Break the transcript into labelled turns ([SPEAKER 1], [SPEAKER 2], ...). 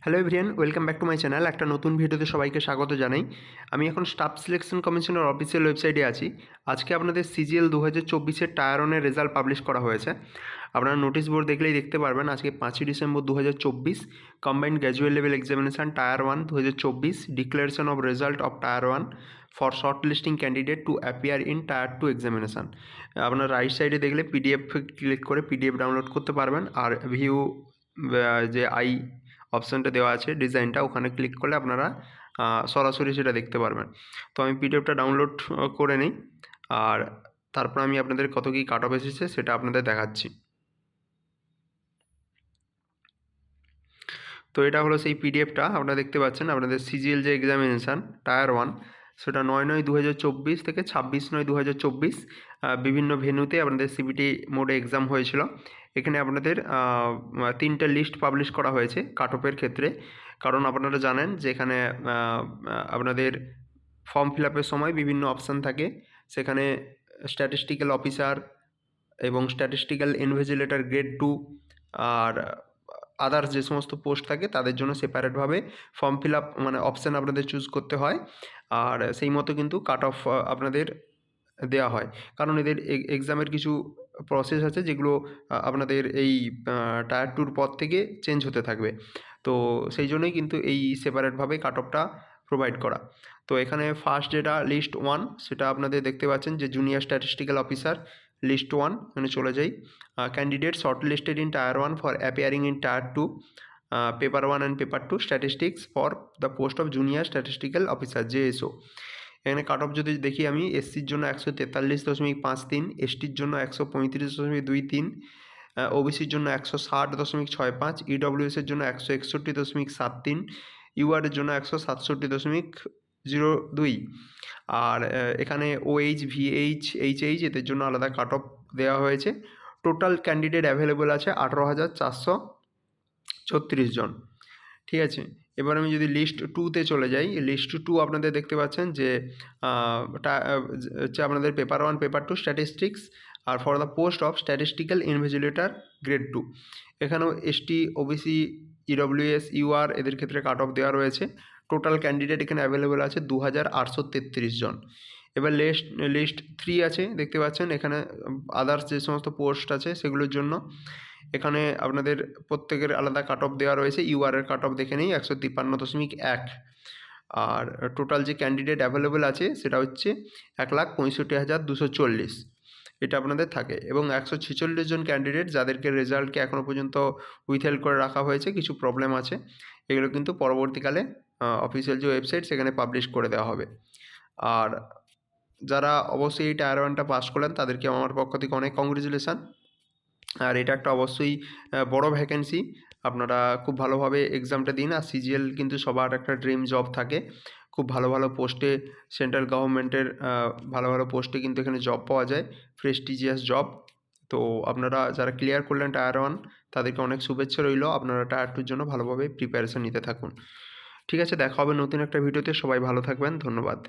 [SPEAKER 1] Hello everyone, welcome back to my channel. একটা নতুন ভিডিওতে সবাইকে স্বাগত জানাই। আমি এখন স্টাফ সিলেকশন কমিশনের অফিসিয়াল ওয়েবসাইটে আছি। আজকে আপনাদের সিজিএল 2024-এর টায়ার ওয়ানের রেজাল্ট পাবলিশ করা হয়েছে। আপনারা নোটিশ বোর্ড দেখলেই দেখতে পারবেন আজকে 5ই December 2024 combined graduate level examination tier one 2024 declaration of result of tier one for short listing candidate to appear in tier two examination. আপনার রাইট সাইডে দেখলে পিডিএফ ক্লিক করে পিডিএফ ডাউনলোড করতে পারবেন। আর ভিউ যে আই অপশানটা দেওয়া আছে ডিজাইনটা, ওখানে ক্লিক করলে আপনারা সরাসরি সেটা দেখতে পারবেন। তো আমি পিডিএফটা ডাউনলোড করে নিই, আর তারপর আমি আপনাদের কত কী কাট অফ এসেছে সেটা আপনাদের দেখাচ্ছি। তো এটা হলো সেই পিডিএফটা, আপনারা দেখতে পাচ্ছেন আপনাদের সিজিএল যে এক্সামিনেশান টায়ার ওয়ান, সেটা 9/9/2024 থেকে 26/9/2024 বিভিন্ন ভেন্যুতে আপনাদের সিবিটি মোডে এক্সাম হয়েছিল। এখানে আপনাদের 3টে লিস্ট পাবলিশ করা হয়েছে কাট অফের ক্ষেত্রে। কারণ আপনারা জানেন যে এখানে আপনাদের ফর্ম ফিল আপের সময় বিভিন্ন অপশান থাকে। সেখানে স্ট্যাটিস্টিক্যাল অফিসার এবং স্ট্যাটিস্টিক্যাল ইনভিজিলেটর গ্রেড 2 আর আদার্স যে সমস্ত পোস্ট থাকে তাদের জন্য সেপারেটভাবে ফর্ম ফিল আপ মানে অপশান আপনাদের চুজ করতে হয়। আর সেই মতো কিন্তু কাট অফ আপনাদের দেওয়া হয়, কারণ এদের এক্সামের কিছু প্রসেস আছে যেগুলো আপনাদের এই টায়ার টুর পর থেকে চেঞ্জ হতে থাকবে। তো সেই জন্যই কিন্তু এই সেপারেটভাবে কাট অফটা প্রোভাইড করা। তো এখানে ফার্স্ট যেটা লিস্ট ওয়ান, সেটা আপনাদের দেখতে পাচ্ছেন যে junior statistical officer list one. এখানে চলে যাই। Candidate short listed in tier one for appearing in tier two paper one and paper two statistics for the post of junior statistical officer JSO. এখানে cut of যদি দেখি আমি, এসসির জন্য 143.53, এসটির জন্য 135.23, ওবিসির জন্য 160.65, ইডব্লিউএসের জন্য 161.73, ইউআরের জন্য 167.02। আর এখানে ওএইচ, ভিএইচ, এইচএইচ এদের জন্য আলাদা কাট অফ দেওয়া হয়েছে। টোটাল ক্যান্ডিডেট অ্যাভেলেবল আছে 18,436 জন। ঠিক আছে, এবার আমি যদি লিস্ট টুতে চলে যাই, লিস্ট টু আপনাদের দেখতে পাচ্ছেন যে হচ্ছে আপনাদের paper one paper two statistics আর for the post of statistical invigilator grade 2। এখানেও এসটি, ওবিসি, ইডব্লিউএস, ইউআর এদের ক্ষেত্রে কাট অফ দেওয়া রয়েছে। টোটাল ক্যান্ডিডেট এখানে অ্যাভেলেবেল আছে 2,833 জন। এবার লিস্ট থ্রি আছে, দেখতে পাচ্ছেন এখানে আদার্স যে সমস্ত পোস্ট আছে সেগুলোর জন্য এখানে আপনাদের প্রত্যেকের আলাদা কাট অফ দেওয়া রয়েছে। ইউআরের কাট অফ দেখে নেই 153.1। আর টোটাল যে ক্যান্ডিডেট অ্যাভেলেবেল আছে সেটা হচ্ছে 1,65,240, এটা আপনাদের থাকে। এবং 146 জন ক্যান্ডিডেট যাদেরকে রেজাল্টকে এখনও পর্যন্ত উইথহেল্ড করে রাখা হয়েছে, কিছু প্রবলেম আছে, এগুলো কিন্তু পরবর্তীকালে অফিসিয়াল যে ওয়েবসাইট সেখানে পাবলিশ করে দেওয়া হবে। আর যারা অবশ্যই এই টায়ার ওয়ানটা পাস করলেন তাদেরকে আমার পক্ষ থেকে অনেক কংগ্রেচুলেশান। আর এটা একটা অবশ্যই বড় ভ্যাকেন্সি, আপনারা খুব ভালোভাবে এক্সামটা দিন। আর সিজিএল কিন্তু সবার একটা ড্রিম জব থাকে, খুব ভালো ভালো পোস্টে, সেন্ট্রাল গভর্নমেন্টের ভালো ভালো পোস্টে কিন্তু এখানে জব পাওয়া যায়, প্রেস্টিজিয়াস জব। তো আপনারা যারা ক্লিয়ার করলেন টায়ার ওয়ান তাদেরকে অনেক শুভেচ্ছা রইল। আপনারা টায়ার টুর জন্য ভালোভাবে প্রিপারেশন নিতে থাকুন। ঠিক আছে, দেখা হবে নতুন একটা ভিডিওতে। সবাই ভালো থাকবেন, ধন্যবাদ।